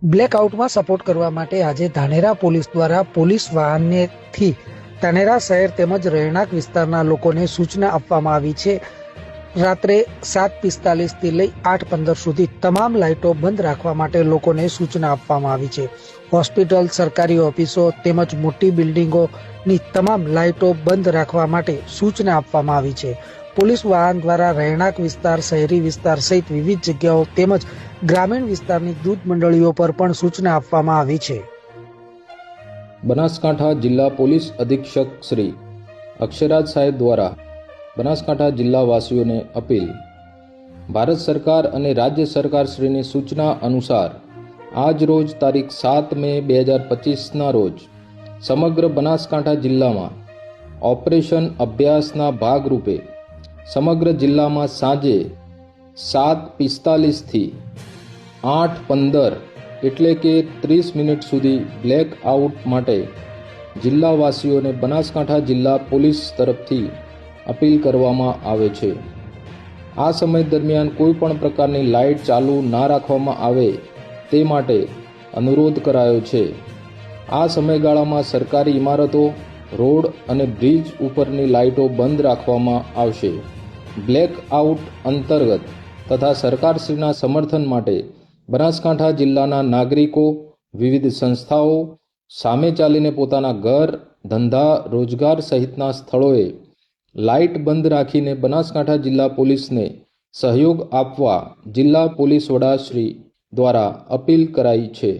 બ્લેકઆઉટમાં support કરવા માટે આજે ધાનેરા પોલીસ દ્વારા પોલીસ વાહનથી ધાનેરા શહેર તેમજ રહેણાંક વિસ્તારના લોકોને સૂચના આપવામાં આવી છે। રાત્રે 7:45 થી લઈ 8:15 સુધી તમામ લાઇટો બંધ રાખવા માટે લોકોને સૂચના આપવામાં આવી છે। હોસ્પિટલ, સરકારી ઓફિસો તેમજ મોટી બિલ્ડિંગોની તમામ લાઇટો બંધ રાખવા માટે સૂચના આપવામાં આવી છે। પોલીસ વાહન દ્વારા રહેણાંક વિસ્તાર, શહેરી વિસ્તાર સહિત વિવિધ જગ્યાઓ તેમજ ગ્રામીણ વિસ્તારની દૂધ મંડળીઓ પર પણ સૂચના આપવામાં આવી છે। બનાસકાંઠા જિલ્લા પોલીસ અધિક્ષક શ્રી અક્ષરાજ સાહેબ દ્વારા બનાસકાંઠા જિલ્લાવાસીઓને અપીલ। ભારત સરકાર અને રાજ્ય સરકાર શ્રીની સૂચના અનુસાર આજ રોજ તારીખ 7 મે 2025ના રોજ સમગ્ર બનાસકાંઠા જિલ્લામાં ઓપરેશન અભ્યાસના ભાગરૂપે સમગ્ર જિલ્લામાં સાંજે 7:45 થી 8:15 એટલે કે 30 મિનિટ સુધી બ્લેક આઉટ માટે જિલ્લાવાસીઓને બનાસકાંઠા જિલ્લા પોલીસ તરફથી અપીલ કરવામાં આવે છે। આ સમય દરમિયાન કોઈ પણ પ્રકારની લાઇટ ચાલુ ના રાખવામાં આવે તે માટે અનુરોધ કરાયો છે। આ સમયગાળામાં સરકારી ઇમારતો, રોડ અને બ્રિજ ઉપરની લાઇટો બંધ રાખવામાં આવશે। બ્લેક આઉટ અંતર્ગત તથા સરકારશ્રીના સમર્થન માટે બનાસકાંઠા જિલ્લાના નાગરિકો, વિવિધ સંસ્થાઓ સામે ચાલીને પોતાના ઘર, ધંધા, રોજગાર સહિતના સ્થળોએ લાઇટ બંધ રાખીને બનાસકાંઠા જિલ્લા પોલીસને સહયોગ આપવા જિલ્લા પોલીસ વડા શ્રી દ્વારા અપીલ કરાઈ છે।